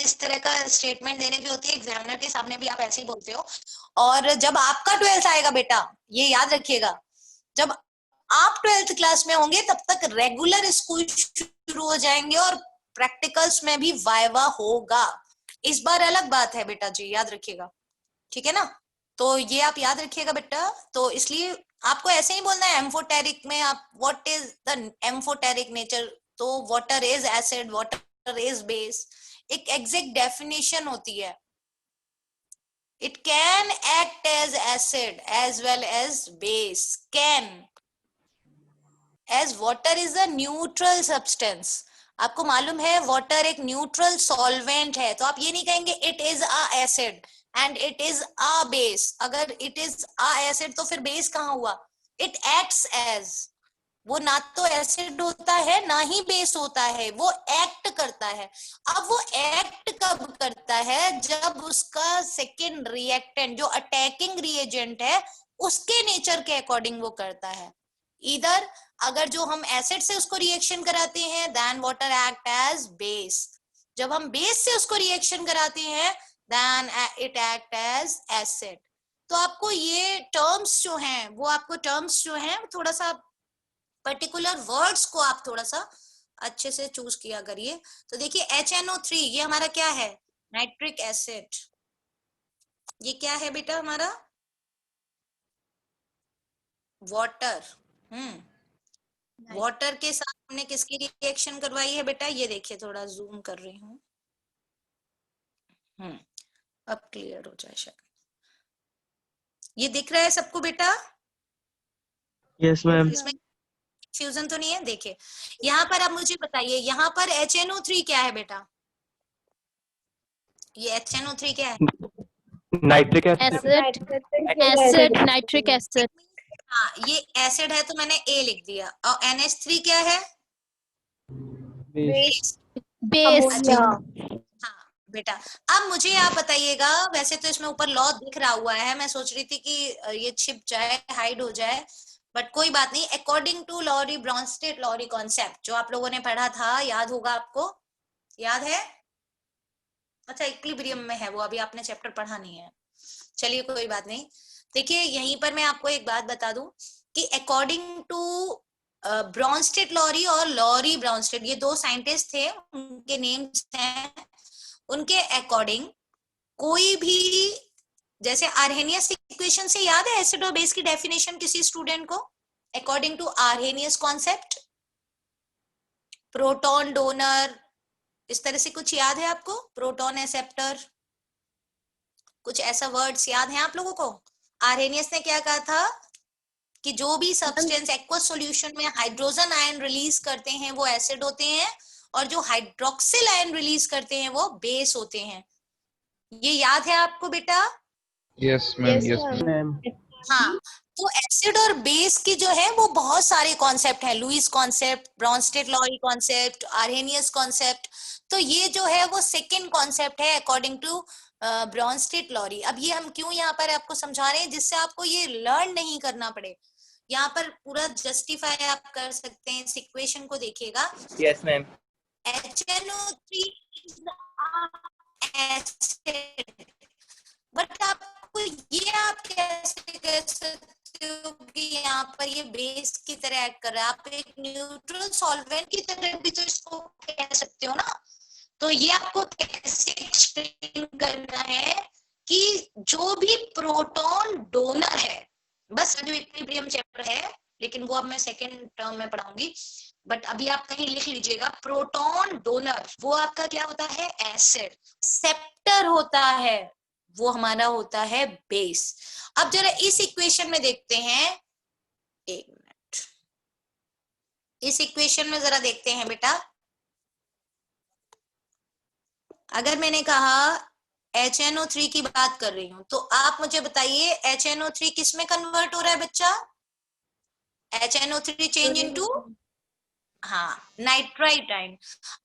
इस तरह का स्टेटमेंट देने की होती है, एग्जामिनर के सामने भी आप ऐसे ही बोलते हो। और जब आपका 12th आएगा बेटा, ये याद रखिएगा, जब आप 12th क्लास में होंगे तब तक रेगुलर स्कूल शुरू हो जाएंगे और प्रैक्टिकल्स में भी वाइवा होगा। इस बार अलग बात है बेटा जी, याद रखिएगा, ठीक है ना। तो ये आप याद रखिएगा बेटा। तो इसलिए आपको ऐसे ही बोलना है एम्फोटेरिक में, आप what is the amphoteric nature, तो water is acid, water is base, एक एग्जैक्ट डेफिनेशन होती है। It can act as acid as well as base, can, as water is a neutral substance. आपको मालूम है वाटर एक न्यूट्रल सॉल्वेंट है, तो आप ये नहीं कहेंगे it is a acid and it is a base. अगर इट इज अ एसिड तो फिर बेस कहाँ हुआ? इट एक्ट्स एज, वो ना तो एसिड होता है ना ही बेस होता है, वो एक्ट करता है। अब वो एक्ट कब करता है? जब उसका सेकेंड रिएक्टेंट जो अटैकिंग रिएजेंट है उसके नेचर के अकॉर्डिंग वो करता है। इधर अगर जो हम एसिड से उसको रिएक्शन कराते हैं then water act as base, जब हम बेस से उसको रिएक्शन कराते हैं then it act as acid. तो आपको ये टर्म्स जो हैं वो आपको टर्म्स जो हैं थोड़ा सा पर्टिकुलर वर्ड्स को आप थोड़ा सा अच्छे से चूज किया करिए। तो देखिए HNO3 ये हमारा क्या है? Nitric acid. ये क्या है बेटा हमारा? वाटर। वाटर के साथ हमने किसकी रिएक्शन करवाई है बेटा? ये देखिए, थोड़ा जूम कर रही हूँ। अब क्लियर हो जाए शायद। ये दिख रहा है सबको बेटा? Yes ma'am. इसमें फ्यूजन तो नहीं है? देखिए यहाँ पर आप मुझे बताइए, यहाँ पर HNO3 क्या है बेटा? ये HNO3 क्या है? Nitric acid. Acid, nitric acid. हाँ, ये एसिड है तो मैंने A लिख दिया। और NH3 क्या है? बेस। बेस। हाँ बेटा, अब मुझे आप बताइएगा, वैसे तो इसमें ऊपर लॉ दिख रहा हुआ है, मैं सोच रही थी कि ये छिप जाए, हाइड हो जाए, बट कोई बात नहीं। According to Lowry Bronsted Lowry concept जो आप लोगों ने पढ़ा था, याद होगा आपको, याद है? अच्छा, इक्विलिब्रियम में है वो, अभी आपने चैप्टर पढ़ा नहीं है, चलिए कोई बात नहीं। देखिए यहीं पर मैं आपको एक बात बता दूं कि अकॉर्डिंग टू ब्रॉन्स्टेड लॉरी और लॉरी ब्रॉन्स्टेड, ये दो साइंटिस्ट थे, उनके नेम्स हैं, उनके अकॉर्डिंग कोई भी, जैसे आर्हेनियस इक्वेशन से याद है एसिड और बेस की डेफिनेशन किसी स्टूडेंट को? According to Arrhenius concept, proton donor, इस तरह से कुछ याद है आपको? प्रोटॉन एक्सेप्टर, कुछ ऐसा वर्ड्स याद है आप लोगों को? आर्हेनियस ने क्या कहा था कि जो भी सब्सटेंस एक्वस सॉल्यूशन में हाइड्रोजन आयन रिलीज करते हैं वो एसिड होते हैं, और जो हाइड्रोक्सिल आयन रिलीज करते हैं वो बेस होते हैं। ये याद है आपको बेटा? Yes ma'am, yes ma'am. हाँ, तो एसिड और बेस की जो है वो बहुत सारे कॉन्सेप्ट हैं, Lewis concept, Bronsted Lowry concept, Arrhenius concept. तो ये जो है वो सेकेंड कॉन्सेप्ट है अकॉर्डिंग टू ब्रॉन्स्टेड लॉरी। अब ये हम क्यों यहाँ पर आपको समझा रहे हैं, जिससे आपको ये लर्न नहीं करना पड़े, यहाँ पर पूरा जस्टिफाई आप कर सकते हैं। इस इक्वेशन को देखिएगा, yes ma'am. HNO3 acid, but आपको ये आप कैसे कह सकते हो कि यहाँ पर ये बेस की तरह एक्ट कर रहा है? आप एक न्यूट्रल सॉल्वेंट की तरह भी तो इसको कह सकते हो ना। तो ये आपको कैसे एक्सप्लेन करना है कि जो भी प्रोटॉन डोनर है, बस जो इक्विलिब्रियम चैप्टर है, लेकिन वो अब मैं सेकेंड टर्म में पढ़ाऊंगी, बट अभी आप कहीं लिख लीजिएगा, प्रोटॉन डोनर वो आपका क्या होता है? एसिड। सेप्टर होता है वो हमारा होता है बेस। अब जरा इस इक्वेशन में देखते हैं, एक मिनट, इस इक्वेशन में जरा देखते हैं बेटा। अगर मैंने कहा HNO3 की बात कर रही हूं, तो आप मुझे बताइए HNO3 किस में कन्वर्ट हो रहा है बच्चा? HNO3 चेंज इनटू, हाँ, नाइट्राइट आयन।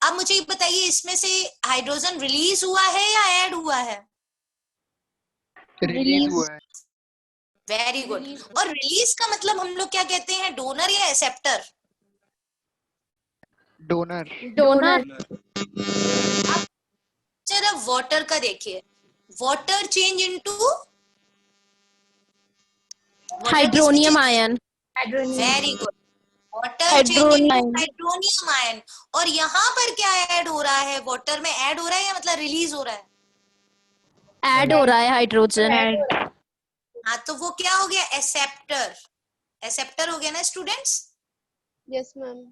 अब मुझे बताइए इसमें से हाइड्रोजन रिलीज हुआ है या ऐड हुआ है? रिलीज हुआ है। Very good. और रिलीज का मतलब हम लोग क्या कहते हैं, डोनर या एक्सेप्टर? डोनर। डोनर। पर अब वाटर का देखिए, water change into Hydronium ion. Very good, water change Hydronium into ion. Hydronium ion. और यहाँ पर क्या ऐड हो रहा है, वाटर में ऐड हो रहा है या मतलब रिलीज हो रहा है? Add हो रहा है हाइड्रोजन. हाँ, तो वो क्या हो गया, एक्सेप्टर, एक्सेप्टर हो गया ना स्टूडेंट्स। Yes ma'am.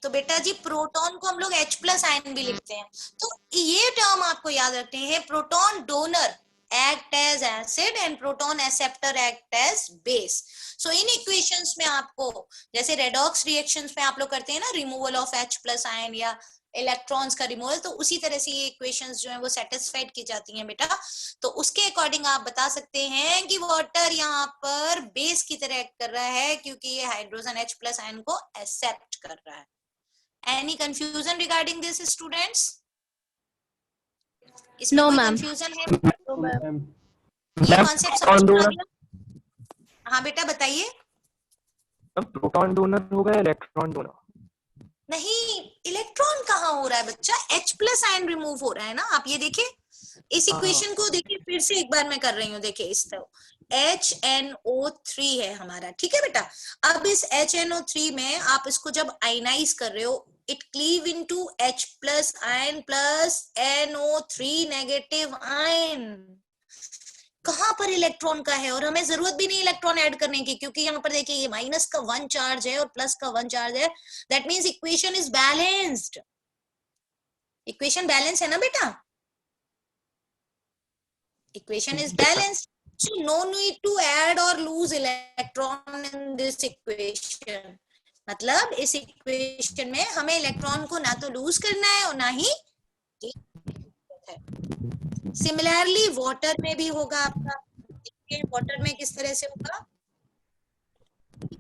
तो बेटा जी प्रोटॉन को हम लोग H+ आयन भी लिखते हैं, तो ये टर्म आपको याद रखते हैं, proton donor act as acid and proton acceptor act as base। so in equations में आपको, जैसे रेडॉक्स रिएक्शंस में आप लोग करते हैं ना रिमूवल ऑफ H+ आयन या इलेक्ट्रॉन्स का रिमूवल, तो उसी तरह से ये इक्वेशंस जो है वो सेटिस्फाइड की जाती हैं बेटा। तो उसके अकॉर्डिंग आप बता सकते हैं कि वाटर यहाँ पर बेस की तरह एक्ट कर रहा है, क्योंकि ये हाइड्रोजन H+ आयन को एक्सेप्ट कर रहा है। Any confusion regarding this students? इसमें No, कोई ma'am. कंफ्यूजन है? No ma'am. ये मैम कॉन्सेप्ट प्रोटॉन समझ में आ डोनर, गया? हाँ बेटा बताइए। प्रोटॉन डोनर हो गया इलेक्ट्रॉन डोनर। नहीं, इलेक्ट्रॉन कहाँ हो रहा है बच्चा, H+ आयन रिमूव हो रहा है ना। आप ये देखिए, इस इक्वेशन को देखिए, फिर से एक बार मैं कर रही हूँ, देखिए इस तरह HNO3 है हमारा, ठीक है बेटा। अब इस HNO3 में आप इसको जब आयनाइज कर रहे हो, it cleave into H+ ion plus NO3 negative ion. कहां पर इलेक्ट्रॉन का है, और हमें जरूरत भी नहीं इलेक्ट्रॉन ऐड करने की, क्योंकि यहाँ पर देखिए ये माइनस का 1 चार्ज है और प्लस का 1 चार्ज है। That means equation is balanced. Equation balance है ना बेटा, equation is balanced. so no need to add or lose electron in this equation। मतलब इस इक्वेशन में हमें इलेक्ट्रॉन को ना तो लूज करना है और ना ही है। सिमिलरली वाटर में भी होगा आपका, वाटर में किस तरह से होगा,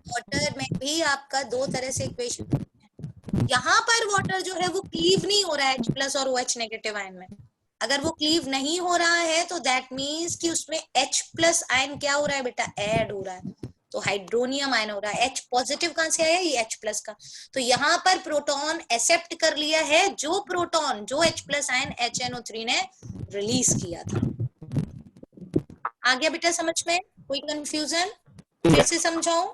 वाटर में भी आपका दो तरह से इक्वेशन, यहाँ पर वाटर जो है वो क्लीव नहीं हो रहा है H+ और OH नेगेटिव आयन में। अगर वो क्लीव नहीं हो रहा है तो दैट मीन्स कि उसमें H+ आयन क्या हो रहा है बेटा, ऐड हो रहा है, तो हाइड्रोनियम आयन हो रहा है। H पॉजिटिव कहां से आया, ये H+ का। तो यहाँ पर प्रोटॉन एक्सेप्ट कर लिया है जो प्रोटॉन, जो H+ आयन HNO3 ने रिलीज किया था। आ गया बेटा समझ में, कोई कंफ्यूजन फिर से समझाऊं?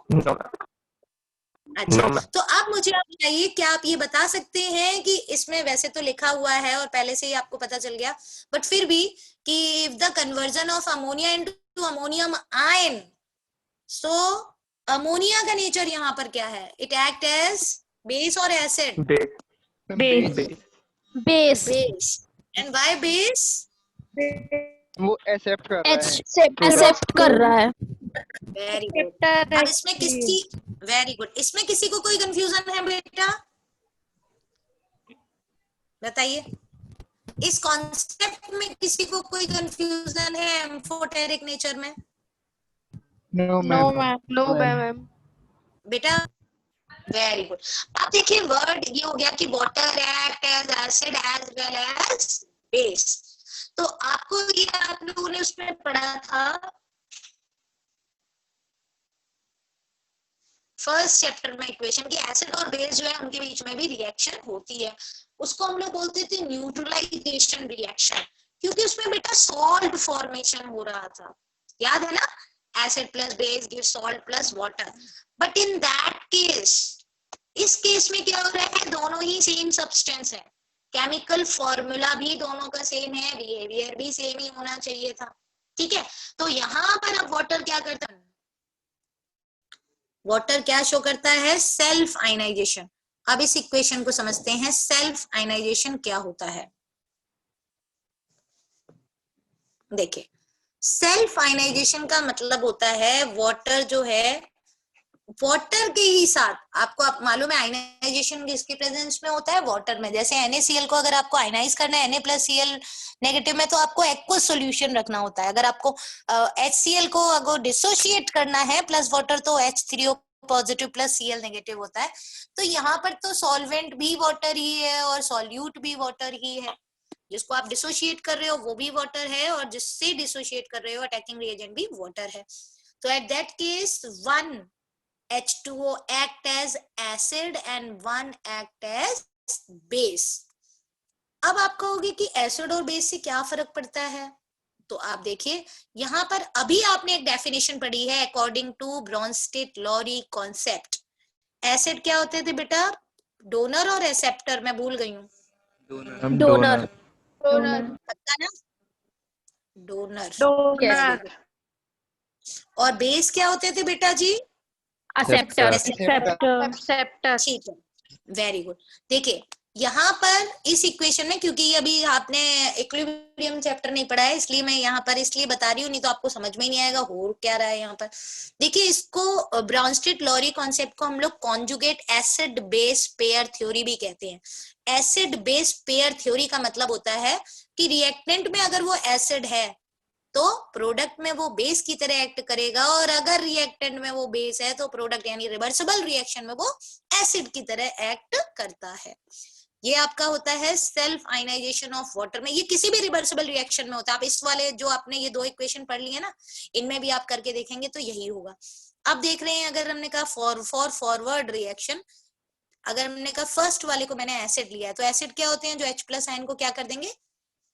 अच्छा, तो अब मुझे आप बताइए, क्या आप ये बता सकते हैं कि इसमें वैसे तो लिखा हुआ है और पहले से ही आपको पता चल गया, बट फिर भी, कि if the conversion of ammonia into ammonium ion, so ammonia का नेचर यहाँ पर क्या है, इट एक्ट एज बेस और acid? Base. Base. Base. And why base? वो एक्सेप्ट कर रहा है। Accept कर रहा है. Very good. अब इसमें किसी, वेरी गुड, इसमें किसी को कोई कंफ्यूजन है बेटा, बताइए। इस कॉन्सेप्ट में किसी को कोई कंफ्यूजन है एम्फोटेरिक नेचर में? No ma'am. No ma'am. बेटा वेरी गुड। अब देखिए वर्ड ये हो गया कि water act as acid as well as base. तो आपको ये आप लोगों ने उसमें पढ़ा था फर्स्ट चैप्टर में इक्वेशन की, एसिड और बेस जो है उनके बीच में भी रिएक्शन होती है, उसको हम लोग बोलते थे न्यूट्रलाइजेशन रिएक्शन, क्योंकि उसमें बेटा सॉल्ट फॉर्मेशन हो रहा था, याद है ना, acid plus base give salt plus water. But in that case, इस केस में क्या हो रहा है, दोनों ही सेम सब्सटेंस है, केमिकल फॉर्मूला भी दोनों का सेम है, बिहेवियर भी सेम ही होना चाहिए था, ठीक है। तो यहाँ पर अब वाटर क्या करता है, वाटर क्या शो करता है, सेल्फ आयनाइजेशन। अब इस इक्वेशन को समझते हैं, सेल्फ आयनाइजेशन क्या होता है। देखिए, सेल्फ आयनाइजेशन का मतलब होता है वाटर जो है, वाटर के ही साथ आपको, आप मालूम है आयनाइजेशन किसके प्रेजेंस में होता है, वाटर में। जैसे NaCl को अगर आपको आयनाइज करना है Na+Cl नेगेटिव में, तो आपको एक्वस सॉल्यूशन रखना होता है। अगर आपको HCl को अगर डिसोशिएट करना है प्लस वाटर, तो H3O positive plus Cl negative होता है। तो यहाँ पर तो सॉल्वेंट भी वाटर ही है और सॉल्यूट भी वाटर ही है, जिसको आप डिसोशिएट कर रहे हो वो भी वाटर है, और जिससे डिसोशिएट कर रहे हो अटैकिंग रिएजेंट भी वाटर है। तो at that case one H2O act as acid and one act as base। अब आप कहोगे कि एसिड और बेस से क्या फर्क पड़ता है, तो आप देखिए यहाँ पर अभी आपने एक डेफिनेशन पढ़ी है according to Bronsted Lowry concept. Acid क्या होते थे बेटा, डोनर और एक्सेप्टर, मैं भूल गई हूँ, डोनर। Donor. पता ना, डोनर। Donor. और बेस क्या होते थे बेटा जी, एक्सेप्टर। Acceptor. ठीक है, वेरी गुड। देखिए यहाँ पर इस इक्वेशन में, क्योंकि अभी आपने इक्विलिब्रियम चैप्टर नहीं पढ़ा है इसलिए मैं यहाँ पर इसलिए बता रही हूँ, नहीं तो आपको समझ में ही नहीं आएगा हो क्या रहा है यहाँ पर। देखिए इसको ब्रॉन्स्टेड-लॉरी कॉन्सेप्ट को हम लोग conjugate acid base pair theory भी कहते हैं। एसिड बेस पेयर थ्योरी का मतलब होता है कि रिएक्टेंट में अगर वो एसिड है तो प्रोडक्ट में वो बेस की तरह एक्ट करेगा, और अगर रिएक्टेंट में वो बेस है तो प्रोडक्ट यानी रिवर्सिबल रिएक्शन में वो एसिड की तरह एक्ट करता है। ये आपका होता है सेल्फ आयनाइजेशन ऑफ वाटर में, ये किसी भी रिवर्सिबल रिएक्शन में होता है। आप इस वाले जो आपने ये 2 इक्वेशन पढ़ ली है ना, इनमें भी आप करके देखेंगे तो यही होगा। अब देख रहे हैं, अगर हमने कहा फॉर फॉरवर्ड रिएक्शन, अगर हमने कहा फर्स्ट वाले को मैंने एसिड लिया है, तो एसिड क्या होते हैं, जो H+ आयन को क्या कर देंगे,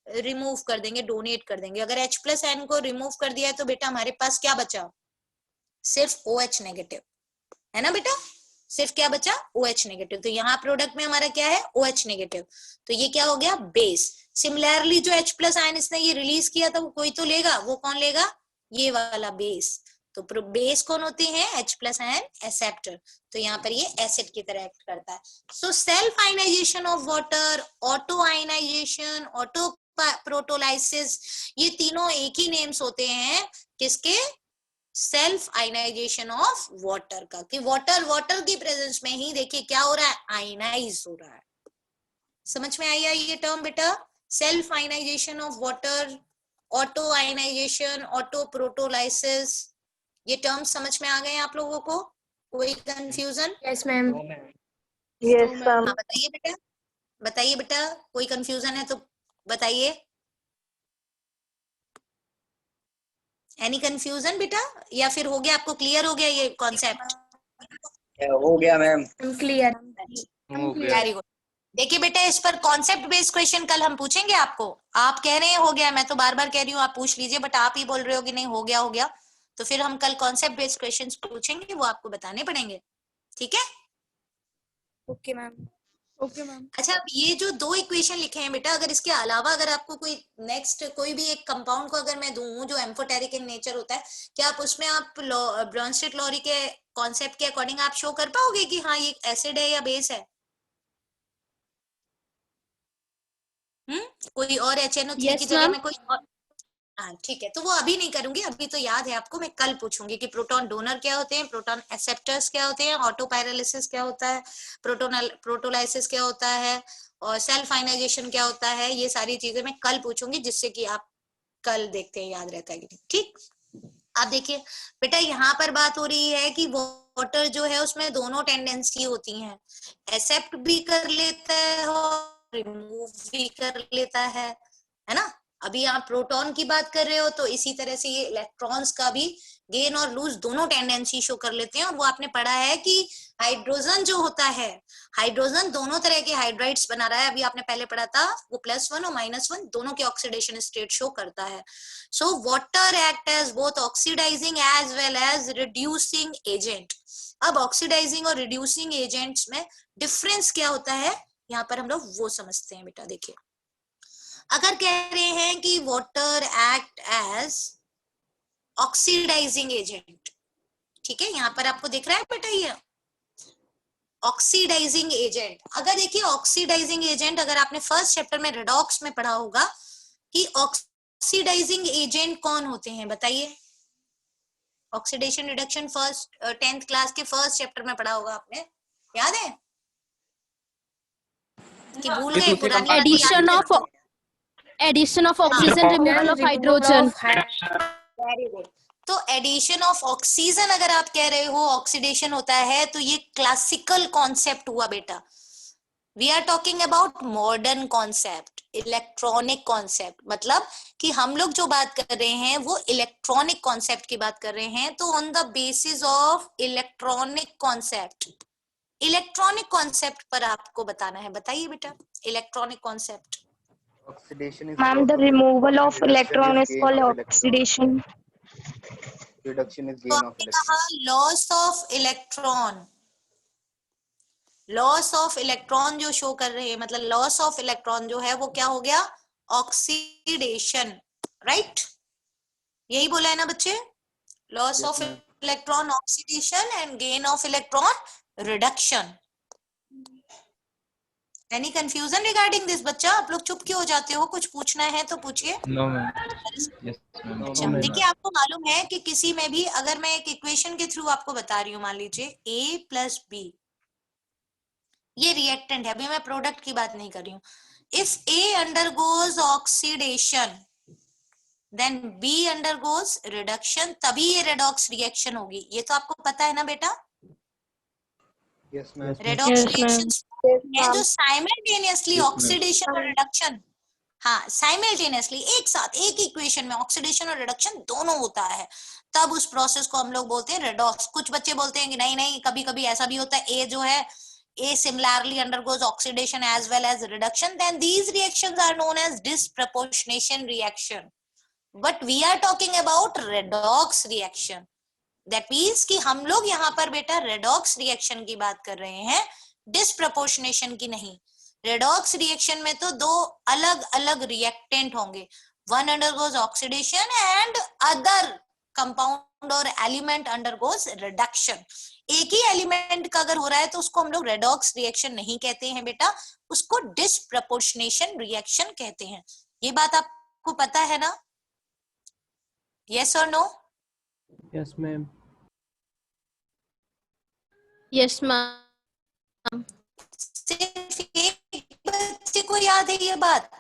रिमूव कर देंगे, डोनेट कर देंगे। अगर H+ आयन को रिमूव कर दिया है तो बेटा हमारे पास क्या बचा, सिर्फ OH नेगेटिव, है ना बेटा, सिर्फ क्या बचा, OH नेगेटिव। तो यहाँ प्रोडक्ट में हमारा क्या है, OH नेगेटिव, तो ये क्या हो गया, बेस। सिमिलरली जो H+ आयन इसने ये रिलीज किया था वो कोई तो लेगा, वो कौन लेगा, ये वाला बेस। तो बेस कौन होते हैं, H+ आयन एक्सेप्टर, तो यहाँ पर ये एसिड की तरह एक्ट करता है। So self ionisation of water, auto ionisation, auto protolysis, ये तीनों एक ही नेम्स होते हैं किसके, सेल्फ आयनाइजेशन ऑफ वाटर का, कि वाटर की प्रेजेंस में ही देखिए क्या हो रहा है, आयनाइज हो रहा है। समझ में आई ये टर्म बेटा, self ionisation of water, auto ionisation, auto protolysis, ये टर्म समझ में आ गए आप लोगों को, कोई confusion? Yes ma'am. Yes, ma'am. हाँ बताइए बेटा, बताइए बेटा, कोई कंफ्यूजन है तो बताइए। एनी कंफ्यूजन बेटा, या फिर हो गया, आपको क्लियर हो गया ये कॉन्सेप्ट? हो गया मैम। क्लियर। Very good. देखिए बेटा इस पर कॉन्सेप्ट बेस्ड क्वेश्चन कल हम पूछेंगे आपको। आप कह रहे हैं हो गया, मैं तो बार बार कह रही हूँ आप पूछ लीजिए, बट आप ही बोल रहे हो कि नहीं हो गया, तो फिर हम कल कॉन्सेप्ट बेस्ड क्वेश्चंस पूछेंगे, वो आपको बताने पड़ेंगे, ठीक है? Okay ma'am. Okay, ma'am. अच्छा, अब ये जो 2 इक्वेशन लिखे हैं बेटा, अगर इसके अलावा अगर आपको कोई नेक्स्ट कोई भी एक कंपाउंड को अगर मैं दूं जो एम्फोटेरिक इन नेचर होता है, क्या आप उसमें आप ब्रॉन्स्टेड-लॉरी के कॉन्सेप्ट के अकॉर्डिंग आप शो कर पाओगे कि हाँ ये एसिड है या बेस है? कोई और HNO3 Yes, की जगह ma'am. में कोई और, हाँ ठीक है, तो वो अभी नहीं करूंगी, अभी तो याद है आपको, मैं कल पूछूंगी कि प्रोटॉन डोनर क्या होते हैं, प्रोटॉन एक्सेप्टर्स क्या होते हैं, ऑटो पायरोलिसिस क्या होता है, प्रोटोलाइसिस क्या होता है, और सेल्फ आयनाइजेशन क्या होता है, ये सारी चीजें मैं कल पूछूंगी, जिससे कि आप कल देखते हैं याद रहता है कि नहीं। ठीक, आप देखिए बेटा यहाँ पर बात हो रही है कि वाटर जो है उसमें दोनों टेंडेंसी होती हैं, एक्सेप्ट भी कर लेता है और रिमूव भी कर लेता है ना। अभी आप प्रोटॉन की बात कर रहे हो तो इसी तरह से ये इलेक्ट्रॉन्स का भी गेन और लूज दोनों टेंडेंसी शो कर लेते हैं। और वो आपने पढ़ा है कि हाइड्रोजन जो होता है, हाइड्रोजन दोनों तरह के हाइड्राइड्स बना रहा है, अभी आपने पहले पढ़ा था, वो +1 और -1 दोनों के ऑक्सीडेशन स्टेट शो करता है। So water act as both oxidising as well as reducing agent. अब ऑक्सीडाइजिंग और रिड्यूसिंग एजेंट्स में डिफरेंस क्या होता है, यहाँ पर हम लोग वो समझते हैं बेटा। देखिए अगर कह रहे हैं कि water act as oxidising agent, ठीक है, यहाँ पर आपको दिख रहा है बेटा ये ऑक्सीडाइजिंग एजेंट। अगर देखिए ऑक्सीडाइजिंग एजेंट, अगर आपने फर्स्ट चैप्टर में रेडॉक्स में पढ़ा होगा कि ऑक्सीडाइजिंग एजेंट कौन होते हैं, बताइए। Oxidation reduction first 10th class के फर्स्ट चैप्टर में पढ़ा होगा आपने, याद है कि भूल गए? पुरानी बातें Addition याद of addition of oxygen, removal of hydrogen. Very good. तो एडिशन ऑफ ऑक्सीजन अगर आप कह रहे हो ऑक्सीडेशन होता है, तो ये क्लासिकल कॉन्सेप्ट हुआ बेटा। We are talking about modern concept, electronic concept, मतलब कि हम लोग जो बात कर रहे हैं वो इलेक्ट्रॉनिक कॉन्सेप्ट की बात कर रहे हैं। तो on the basis of electronic concept, electronic concept पर आपको बताना है। बताइए बेटा electronic concept Oxidation is Ma'am, loss the of removal of reduction electron is is gain called of electron. oxidation. Reduction is तो gain of आपने कहा electron. Loss of electron, loss of electron जो शो कर रहे हैं, मतलब loss of electron जो है वो क्या हो गया, ऑक्सीडेशन, राइट? यही बोला है ना बच्चे, loss Yes, of ma'am. Electron oxidation and gain of electron reduction. Any confusion regarding this बच्चा? आप लोग चुप क्यों हो जाते हो? कुछ पूछना है तो पूछिए। No ma'am. Yes ma'am. No, अच्छा no, देखिए, आपको मालूम है कि किसी में भी अगर मैं एक इक्वेशन के थ्रू आपको बता रही हूँ, मान लीजिए A प्लस बी, ये रिएक्टेंट है, अभी मैं प्रोडक्ट की बात नहीं कर रही हूँ। If A undergoes oxidation then B undergoes reduction, तभी ये रेडॉक्स रिएक्शन होगी। ये तो आपको पता है ना बेटा? Yes, ma'am. Redox Yes, ma'am. Reaction है जो साइमल्टेनियसली Yes, ma'am. ऑक्सीडेशन और रिडक्शन, हाँ साइमल्टेनियसली एक साथ एक इक्वेशन में ऑक्सीडेशन और रिडक्शन दोनों होता है, तब उस प्रोसेस को हम लोग बोलते हैं रेडॉक्स। कुछ बच्चे बोलते हैं कि नहीं नहीं, कभी कभी ऐसा भी होता है, ए जो है A similarly undergoes oxidation as well as reduction, then these reactions are known as disproportionation reaction. But we are talking about redox reaction. That means कि हम लोग यहाँ पर बेटा redox reaction की बात कर रहे हैं, disproportionation की नहीं। redox reaction में तो दो अलग अलग reactant होंगे, one undergoes oxidation and other compound और element undergoes reduction। एक ही एलिमेंट का अगर हो रहा है तो उसको हम लोग रेडॉक्स रिएक्शन नहीं कहते हैं बेटा, उसको डिस्प्रपोर्शनेशन रिएक्शन कहते हैं। ये बात आपको पता है ना? यस और no? Yes ma'am. Yes, ma'am. सिर्फ एक बच्चे को याद है ये बात?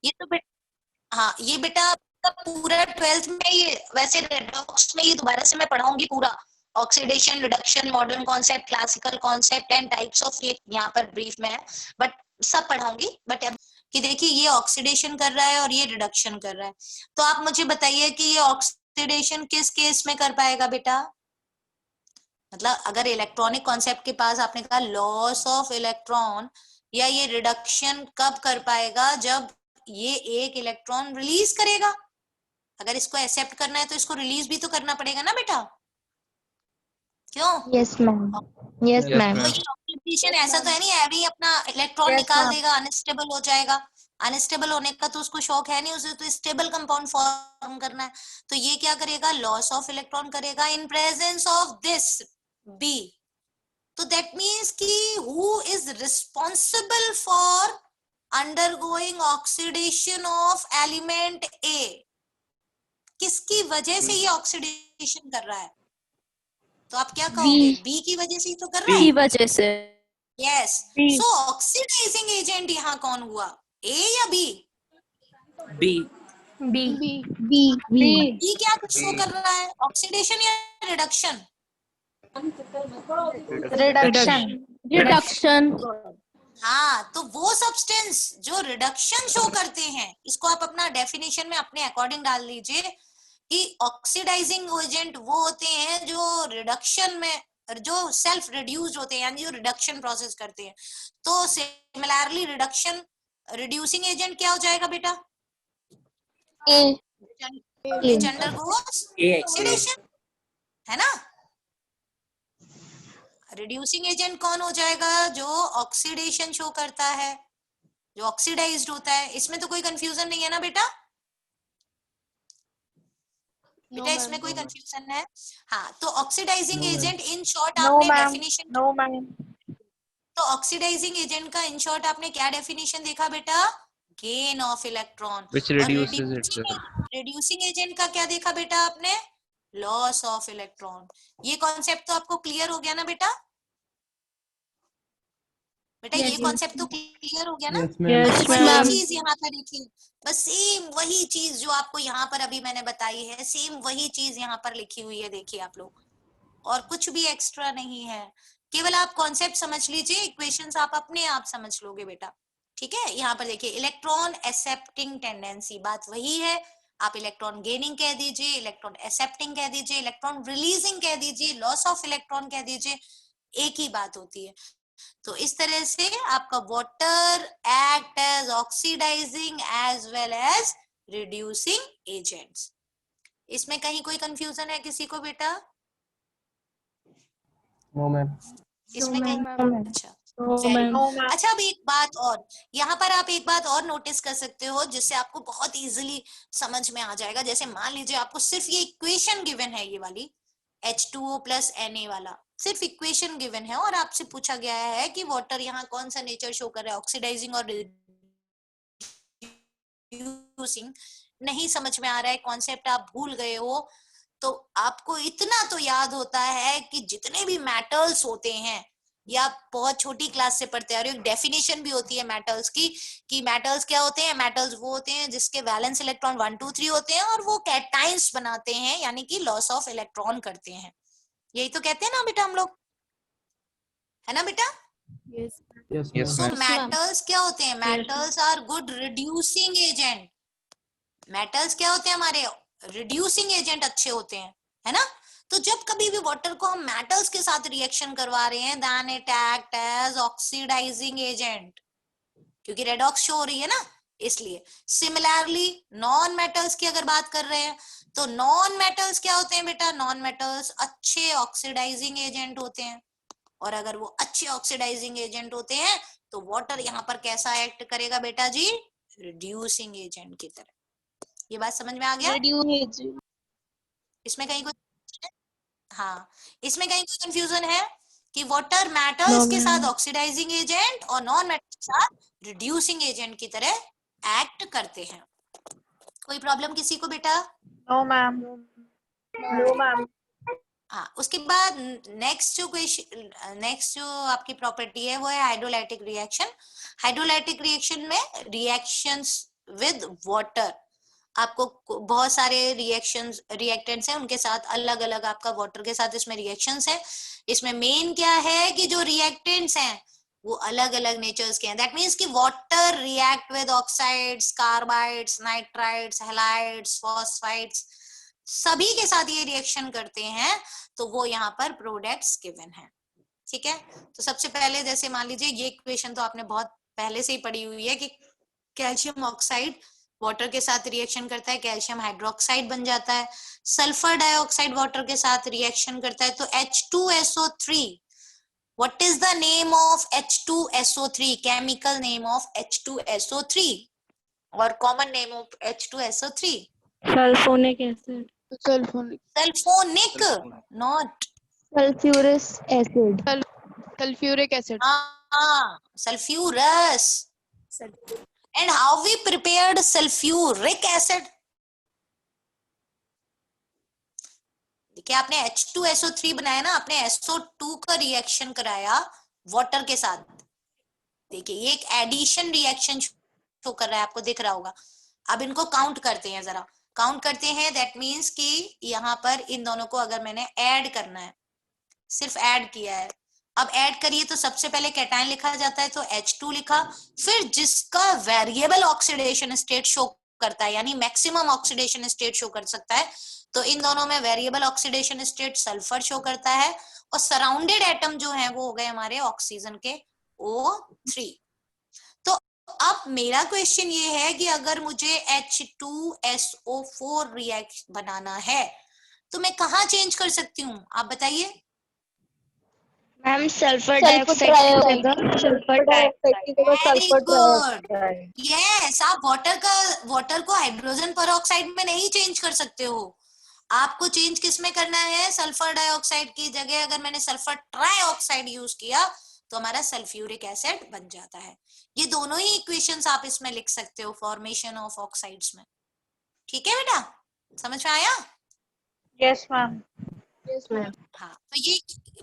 ये तो बेटा, हाँ ये बेटा पूरा 12th में, ये वैसे रेडॉक्स में ये दोबारा से मैं पढ़ाऊंगी पूरा, oxidation, reduction, modern concept, classical concept and types of, ये यहाँ पर ब्रीफ में है, बट सब पढ़ाऊंगी। बट अब कि देखिए ये ऑक्सीडेशन कर रहा है और ये रिडक्शन कर रहा है, तो आप मुझे बताइए कि ये ऑक्सीडेशन किस केस में कर पाएगा बेटा? मतलब अगर इलेक्ट्रॉनिक कॉन्सेप्ट के पास आपने कहा लॉस ऑफ इलेक्ट्रॉन, या ये रिडक्शन कब कर पाएगा? जब ये एक इलेक्ट्रॉन रिलीज करेगा। अगर इसको एक्सेप्ट करना है तो इसको रिलीज भी तो करना पड़ेगा ना बेटा, क्यों? Yes, ma'am. Yes, Yes, ma'am. तो ma'am. ये ऑक्सीडेशन ऐसा तो है नहीं एवरी अपना इलेक्ट्रॉन Yes, निकाल ma'am. देगा, अनस्टेबल हो जाएगा। अनस्टेबल होने का तो उसको शौक है नहीं, उसे तो स्टेबल कंपाउंड फॉर्म करना है। तो ये क्या करेगा? लॉस ऑफ इलेक्ट्रॉन करेगा in presence of this B. तो दैट मीन्स कि who is responsible for undergoing oxidation of element A? किसकी वजह से ये ऑक्सीडेशन कर रहा है? तो आप क्या कहोगे? बी की वजह से ही तो कर रहा की है। वजह से। Yes, B. So oxidising agent यहाँ कौन हुआ, ए या B? B. B. B. B. B. B क्या शो कर रहा है, ऑक्सीडेशन या रिडक्शन? Reduction. Reduction. हाँ, तो वो सब्सटेंस जो रिडक्शन शो करते हैं, इसको आप अपना डेफिनेशन में अपने अकॉर्डिंग डाल लीजिए कि ऑक्सीडाइजिंग एजेंट वो होते हैं जो रिडक्शन में, जो सेल्फ रिड्यूस्ड होते हैं, यानी जो रिडक्शन प्रोसेस करते हैं। तो सिमिलरली रिडक्शन रिड्यूसिंग एजेंट क्या हो जाएगा बेटा? A. which undergoes oxidation, है ना? रिड्यूसिंग एजेंट कौन हो जाएगा? जो ऑक्सीडेशन शो करता है, जो ऑक्सीडाइज्ड होता है। इसमें तो कोई कंफ्यूजन नहीं है ना बेटा? बेटा इसमें कोई कंफ्यूजन है? हाँ, तो oxidising agent in short No, आपने ma'am. Definition, No, ma'am. तो ऑक्सीडाइजिंग एजेंट का इन शॉर्ट आपने क्या डेफिनेशन देखा बेटा? Gain of electron. Which और reduces it, sir. Reducing agent का क्या देखा बेटा आपने? Loss of electron. ये कॉन्सेप्ट तो आपको क्लियर हो गया ना बेटा? बेटा ये कॉन्सेप्ट तो क्लियर हो गया ना? Yes, ma'am. Yes, बस वही ma'am. चीज यहाँ पर लिखी, बस सेम वही चीज जो आपको यहाँ पर अभी मैंने बताई है, सेम वही चीज यहाँ पर लिखी हुई है, देखिए आप लोग, और कुछ भी एक्स्ट्रा नहीं है। केवल आप कॉन्सेप्ट समझ लीजिए, इक्वेशंस आप अपने आप समझ लोगे बेटा। ठीक है, यहाँ पर देखिए इलेक्ट्रॉन एक्सेप्टिंग टेंडेंसी, बात वही है। आप इलेक्ट्रॉन गेनिंग कह दीजिए, इलेक्ट्रॉन एक्सेप्टिंग कह दीजिए, इलेक्ट्रॉन रिलीजिंग कह दीजिए, लॉस ऑफ इलेक्ट्रॉन कह दीजिए, एक ही बात होती है। तो इस तरह से आपका water act as oxidising as well as reducing agents. इसमें कहीं कोई कंफ्यूजन है किसी को बेटा? No ma'am. इसमें कहीं अच्छा No, वेरी ma'am. गुड। अच्छा अब एक बात और, यहाँ पर आप एक बात और नोटिस कर सकते हो जिससे आपको बहुत इजीली समझ में आ जाएगा। जैसे मान लीजिए आपको सिर्फ ये इक्वेशन गिवन है, ये वाली H2O प्लस Na वाला सिर्फ इक्वेशन गिवन है, और आपसे पूछा गया है कि वाटर यहाँ कौन सा नेचर शो कर रहा है, ऑक्सीडाइजिंग और रिड्यूसिंग। नहीं समझ में आ रहा है, कॉन्सेप्ट आप भूल गए हो, तो आपको इतना तो याद होता है कि जितने भी मेटल्स होते हैं, या बहुत छोटी क्लास से पढ़ते आ रहे हो, एक डेफिनेशन भी होती है मेटल्स की, कि मेटल्स क्या होते हैं। मेटल्स वो होते हैं जिसके वैलेंस इलेक्ट्रॉन 1 2 3 होते हैं और वो कैटाइंस बनाते हैं, यानी कि लॉस ऑफ इलेक्ट्रॉन करते हैं। यही तो कहते हैं ना बेटा हम लोग, है ना बेटा? Yes. Yes Yes, so ma'am. Metals क्या होते हैं? Metals are good reducing agent. Metals क्या होते हैं हमारे? रिड्यूसिंग एजेंट अच्छे होते हैं, है ना? तो जब कभी भी वाटर को हम मेटल्स के साथ रिएक्शन करवा रहे हैं, then it act as oxidising agent, क्योंकि रेडॉक्स शो हो रही है ना, इसलिए। सिमिलरली नॉन मेटल्स की अगर बात कर रहे हैं, तो नॉन मेटल्स क्या होते हैं बेटा? नॉन मेटल्स अच्छे ऑक्सीडाइजिंग एजेंट होते हैं, और अगर वो अच्छे ऑक्सीडाइजिंग एजेंट होते हैं तो वाटर यहाँ पर कैसा एक्ट करेगा बेटा जी? रिड्यूसिंग एजेंट की तरह। ये बात समझ में आ गया? इसमें कहीं कोई, हाँ, इसमें कहीं कोई कंफ्यूजन है कि वाटर मेटल्स No, के साथ ma'am. ऑक्सीडाइजिंग एजेंट और नॉन मेटल्स के साथ रिड्यूसिंग एजेंट की तरह एक्ट करते हैं? कोई प्रॉब्लम किसी को बेटा? No, ma'am. No, ma'am. हाँ, उसके बाद नेक्स्ट जो आपकी प्रॉपर्टी है वो है हाइड्रोलाइटिक रिएक्शन। हाइड्रोलाइटिक रिएक्शन में रिएक्शंस विद वाटर, आपको बहुत सारे रिएक्टेंट्स हैं, उनके साथ अलग अलग आपका वाटर के साथ इसमें रिएक्शंस हैं। इसमें मेन क्या है कि जो रिएक्टेंट्स हैं वो अलग अलग नेचर्स के हैं। दैट मीन्स कि water react with oxides, carbides, nitrides, halides, phosphides, सभी के साथ ये रिएक्शन करते हैं, तो वो यहाँ पर प्रोडक्ट्स गिवन है। ठीक है, तो सबसे पहले जैसे मान लीजिए ये इक्वेशन तो आपने बहुत पहले से ही पढ़ी हुई है कि कैल्शियम ऑक्साइड वाटर के साथ रिएक्शन करता है, कैल्शियम हाइड्रोक्साइड बन जाता है। सल्फर डाइऑक्साइड वाटर के साथ रिएक्शन करता है तो H2SO3। What is the name of H2SO3? Chemical name of H2SO3 और common name of H2SO3? Sulfonic acid. Sulfonic. Sulphonic, not Sulfurous acid. Sulfuric acid. Sulphurous. And how we prepared sulfuric acid? देखिए आपने H2SO3 बनाया ना, आपने SO2 का reaction कराया water के साथ। देखिए ये एक एडिशन रिएक्शन शो कर रहा है, आपको दिख रहा होगा। अब इनको काउंट करते हैं, जरा काउंट करते हैं। दैट मीन्स कि यहाँ पर इन दोनों को अगर मैंने ऐड करना है, सिर्फ ऐड किया है, अब ऐड करिए तो सबसे पहले कैटायन लिखा जाता है तो H2 लिखा, फिर जिसका वेरिएबल ऑक्सीडेशन स्टेट शो करता है, यानी मैक्सिमम ऑक्सीडेशन स्टेट शो कर सकता है, तो इन दोनों में variable oxidation state sulphur show करता है, और सराउंडेड एटम जो है वो हो गए हमारे ऑक्सीजन के O3। तो अब मेरा क्वेश्चन ये है कि अगर मुझे H2SO4 रिएक्शन बनाना है तो मैं कहाँ चेंज कर सकती हूँ, आप बताइए? Ma'am, sulfur dioxide. Sulfur dioxide. Very good, yes. आप वाटर को हाइड्रोजन पेरोक्साइड में नहीं चेंज कर सकते हो, आपको चेंज किस में करना है? सल्फर डाइऑक्साइड की जगह अगर मैंने सल्फर ट्राइऑक्साइड यूज किया तो हमारा सल्फ्यूरिक एसिड बन जाता है। ये दोनों ही इक्वेशंस आप इसमें लिख सकते हो फॉर्मेशन ऑफ ऑक्साइड्स में। ठीक है बेटा, समझ में आया? Yes, ma'am. हाँ, तो ये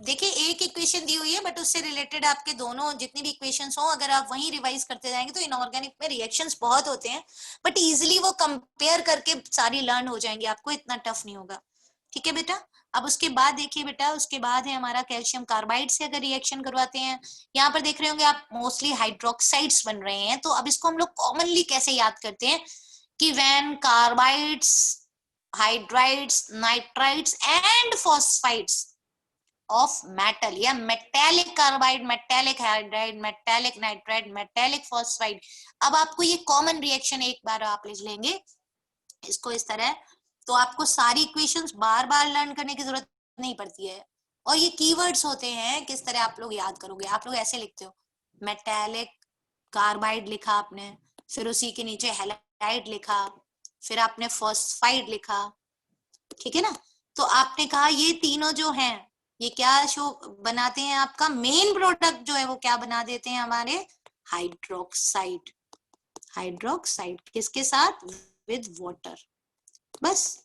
देखिए एक इक्वेशन दी हुई है, बट उससे रिलेटेड आपके दोनों जितनी भी इक्वेशंस हो, अगर आप वहीं रिवाइज करते जाएंगे तो इनऑर्गेनिक में रिएक्शंस बहुत होते हैं, बट इजीली वो कंपेयर करके सारी लर्न हो जाएंगी, आपको इतना टफ नहीं होगा। ठीक है बेटा, अब उसके बाद देखिए बेटा, उसके बाद है हमारा कैल्शियम कार्बाइड से अगर रिएक्शन करवाते हैं, यहाँ पर देख रहे होंगे आप मोस्टली हाइड्रोक्साइड्स बन रहे हैं, तो अब इसको हम लोग कॉमनली कैसे याद करते हैं कि when carbides, hydrides, nitrides and phosphides of metal या metallic carbide, metallic hydride, metallic nitride, metallic phosphide. अब आपको ये कॉमन रिएक्शन एक बार आप लिख लेंगे इसको इस तरह, तो आपको सारी इक्वेशंस बार बार लर्न करने की जरूरत नहीं पड़ती है। और ये कीवर्ड्स होते हैं, किस तरह आप लोग याद करोगे, आप लोग ऐसे लिखते हो, मेटेलिक कार्बाइड लिखा आपने, फिर उसी के नीचे हैलाइड लिखा, फिर आपने फॉस्फाइड लिखा, ठीक है ना। तो आपने कहा ये तीनों जो हैं ये क्या शो बनाते हैं, आपका मेन प्रोडक्ट जो है वो क्या बना देते हैं हमारे, हाइड्रोक्साइड। हाइड्रोक्साइड किसके साथ, विद वाटर। बस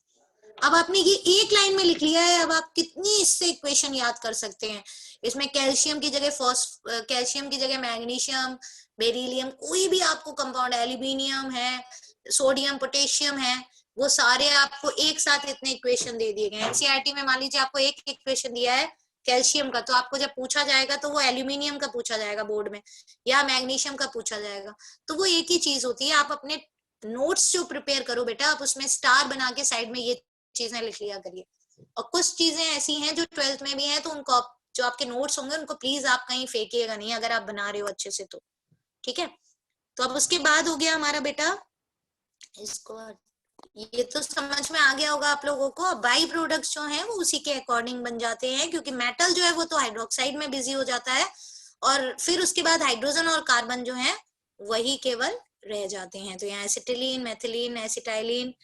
अब आपने ये एक लाइन में लिख लिया है, अब आप कितनी इससे इक्वेशन याद कर सकते हैं। इसमें कैल्शियम की जगह कैल्शियम की जगह मैग्नीशियम, बेरिलियम, कोई भी आपको कंपाउंड, एल्यूमिनियम है, सोडियम, पोटेशियम है, वो सारे आपको एक साथ इतने इक्वेशन दे दिए गए। एनसीईआरटी में मान लीजिए आपको एक इक्वेशन दिया है कैल्शियम का, तो आपको जब पूछा जाएगा तो वो एल्यूमिनियम का पूछा जाएगा बोर्ड में, या मैग्नीशियम का पूछा जाएगा, तो वो एक ही चीज होती है। आप अपने नोट्स जो प्रिपेयर करो बेटा, आप उसमें स्टार बना के साइड में ये चीजें लिख लिया करिए। और कुछ चीजें ऐसी हैं जो 12th में भी हैं, तो उनको जो आपके नोट्स होंगे उनको प्लीज आप कहीं फेंकिएगा नहीं, अगर आप बना रहे हो अच्छे से तो, ठीक है। तो अब उसके बाद हो गया हमारा बेटा, इसको ये तो समझ में आ गया होगा आप लोगों को। बाई प्रोडक्ट्स जो हैं वो उसी के अकॉर्डिंग बन जाते हैं, क्योंकि मेटल जो है वो तो हाइड्रोक्साइड में बिजी हो जाता है, और फिर उसके बाद हाइड्रोजन और कार्बन जो है वही केवल रह जाते हैं। तो यहाँ एसिटिलीन, मेथिलीन, एसिटाइलिन,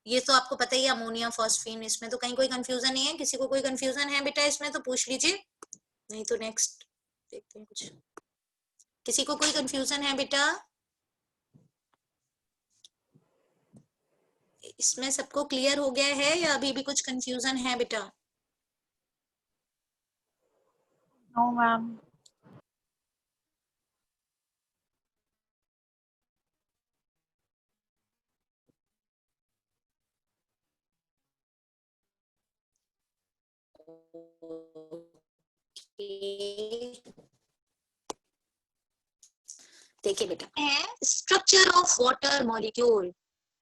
ये तो आपको पता ही है, अमोनिया, फॉस्फीन, इसमें तो कहीं कोई कंफ्यूजन नहीं है। किसी को कोई कंफ्यूजन है बेटा इसमें तो पूछ लीजिए, नहीं तो नेक्स्ट देखते हैं कुछ। किसी को कोई कंफ्यूजन है बेटा इसमें? सबको क्लियर हो गया है या अभी भी कुछ कंफ्यूजन है बेटा? No ma'am. देखिए बेटा, structure of water molecule,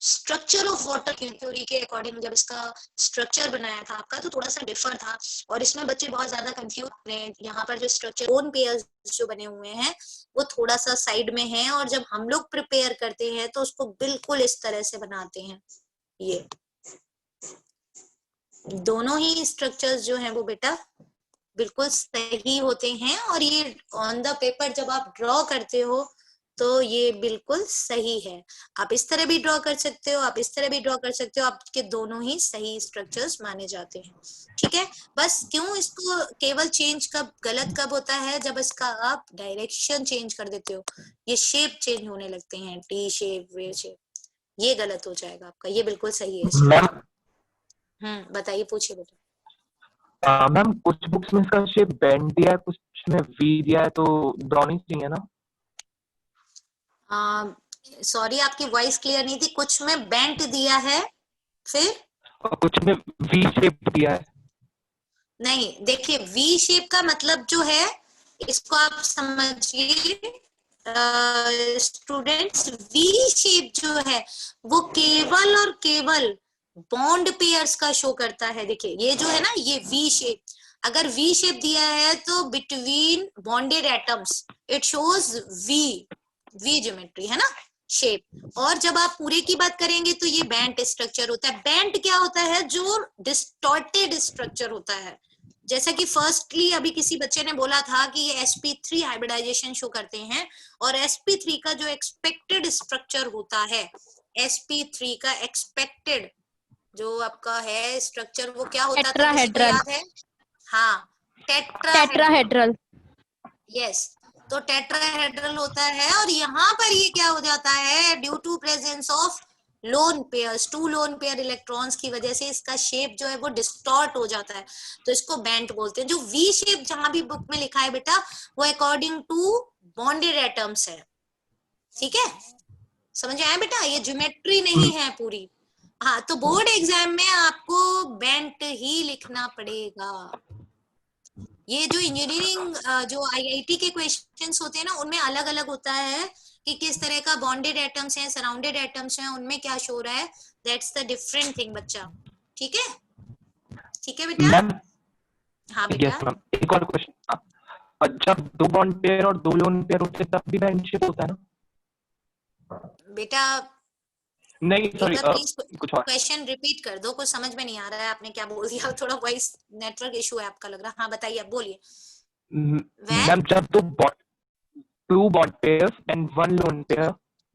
structure of water की थ्योरी के अकॉर्डिंग जब इसका स्ट्रक्चर बनाया था आपका तो थोड़ा सा डिफर था, और इसमें बच्चे बहुत ज्यादा कंफ्यूज हैं। यहाँ पर जो स्ट्रक्चर लोन पेयर्स जो बने हुए हैं वो थोड़ा सा साइड में है, और जब हम लोग प्रिपेयर करते हैं तो उसको बिल्कुल इस तरह से बनाते हैं। ये दोनों ही स्ट्रक्चर्स जो हैं वो बेटा बिल्कुल सही होते हैं, और ये ऑन द पेपर जब आप ड्रॉ करते हो तो ये बिल्कुल सही है। आप इस तरह भी ड्रॉ कर सकते हो, आप इस तरह भी ड्रॉ कर सकते हो, आपके दोनों ही सही स्ट्रक्चर्स माने जाते हैं, ठीक है। बस क्यों इसको केवल चेंज कब गलत कब होता है, जब इसका आप डायरेक्शन चेंज कर देते हो, ये शेप चेंज होने लगते हैं, टी शेप, वे शेप, ये गलत हो जाएगा आपका। ये बिल्कुल सही है। बताइए, पूछिए बेटा। मैम कुछ बुक्स में इसका शेप बेंड दिया है, कुछ में वी दिया है, तो ड्रॉ नहीं चाहिए ना? सॉरी आपकी वॉइस क्लियर नहीं थी। कुछ में बेंट दिया है, फिर और कुछ में वी शेप दिया है। नहीं, देखिए वी शेप का मतलब जो है इसको आप समझिए स्टूडेंट्स, वी शेप जो है वो केवल और केवल बॉन्ड पेयर्स का शो करता है। देखिए ये जो है ना, ये वी शेप, अगर वी शेप दिया है तो between bonded atoms it shows V geometry, है ना, शेप। और जब आप पूरे की बात करेंगे तो ये बैंड स्ट्रक्चर होता है। बैंड क्या होता है, जो डिस्टॉर्टेड स्ट्रक्चर होता है। जैसा कि फर्स्टली अभी किसी बच्चे ने बोला था कि ये sp3 हाइब्रिडाइजेशन शो करते हैं, और sp3 का जो एक्सपेक्टेड स्ट्रक्चर होता है, sp3 का एक्सपेक्टेड जो आपका है स्ट्रक्चर, वो क्या होता था, किसी को याद है? हाँ, टेट्राहेड्रल। यस, तो टेट्राहेड्रल होता है। और यहाँ पर ये क्या हो जाता है, due to presence of lone pairs, 2 lone pair electrons की वजह से इसका शेप जो है वो डिस्टॉर्ट हो जाता है, तो इसको बेंट बोलते हैं। जो वी शेप जहां भी बुक में लिखा है बेटा वो अकॉर्डिंग टू बॉन्डेड एटम्स है, ठीक है, समझ आया बेटा? ये ज्योमेट्री नहीं है पूरी। हाँ, तो बोर्ड एग्जाम में आपको बेंट ही लिखना पड़ेगा। ये जो इंजीनियरिंग जो आईआईटी के क्वेश्चंस होते हैं ना, उनमें अलग अलग होता है कि किस तरह का बॉन्डेड एटम्स हैं, सराउंडेड एटम्स हैं, उनमें क्या शो रहा है, दैट्स द डिफरेंट थिंग बच्चा, ठीक है? ठीक है बेटा? मैम हाँ यस बेटा, मैम, एक और क्वेश्चन। जब दो बॉन्ड पेयर और दो लोन पेयर होते हैं तब भी बैंड शेप होता है ना? बेटा नहीं एक सॉरी, बार प्लीज कुछ और। क्वेश्चन रिपीट कर दो, कुछ समझ में नहीं आ रहा है आपने क्या बोल दिया। थोड़ा वॉइस नेटवर्क इशू है आपका लग रहा। हाँ बताइए, आप बोलिए। वैन मैम जब two bond pairs and one lone pair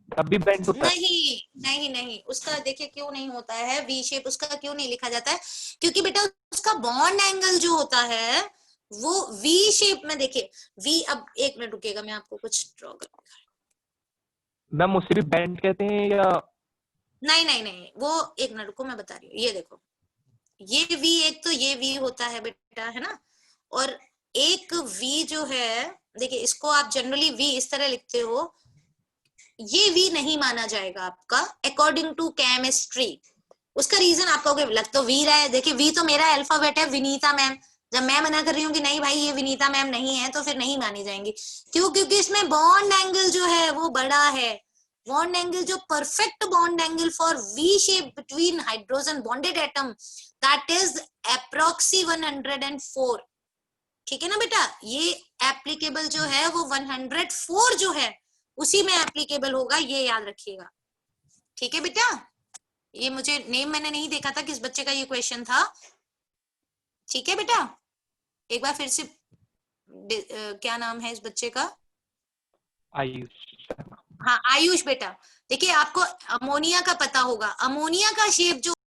तब भी बैंड होता है? नहीं नहीं नहीं, उसका देखिए क्यों नहीं होता है वी शेप, उसका क्यों नहीं लिखा जाता है? क्योंकि बेटा उसका बॉन्ड एंगल जो होता है वो वी शेप में, देखिए वी, अब एक मिनट रुकिएगा, मैं आपको कुछ ड्रॉ कर। मैम उसे भी बैंड कहते हैं या? नहीं नहीं नहीं, वो एक मिनट रुको, मैं बता रही हूँ। ये देखो, ये वी, एक तो ये वी होता है बेटा, है ना, और एक वी जो है, देखिए इसको आप जनरली वी इस तरह लिखते हो, ये वी नहीं माना जाएगा आपका अकॉर्डिंग टू केमिस्ट्री। उसका रीजन आपका लग तो वी रहा है, देखिए वी तो मेरा अल्फाबेट है, विनीता मैम। जब मैं मना कर रही हूँ कि नहीं भाई ये विनीता मैम नहीं है, तो फिर नहीं मानी जाएंगी। क्यों? क्योंकि इसमें बॉन्ड एंगल जो है वो बड़ा है। बॉन्ड एंगल जो perfect bond angle for V shape between hydrogen bonded atom, that is अप्रोक्सी 104। ठीक है ना बेटा, ये एप्लीकेबल जो है वो 104 जो है उसी में एप्लीकेबल होगा, ये याद रखिएगा। ठीक है बेटा, ये मुझे नेम मैंने नहीं देखा था किस बच्चे का ये क्वेश्चन था। ठीक है बेटा, एक बार फिर से क्या नाम है इस बच्चे का? आयुष। हाँ आयुष बेटा। देखिए आपको अमोनिया का पता होगा, अमोनिया का शेप जो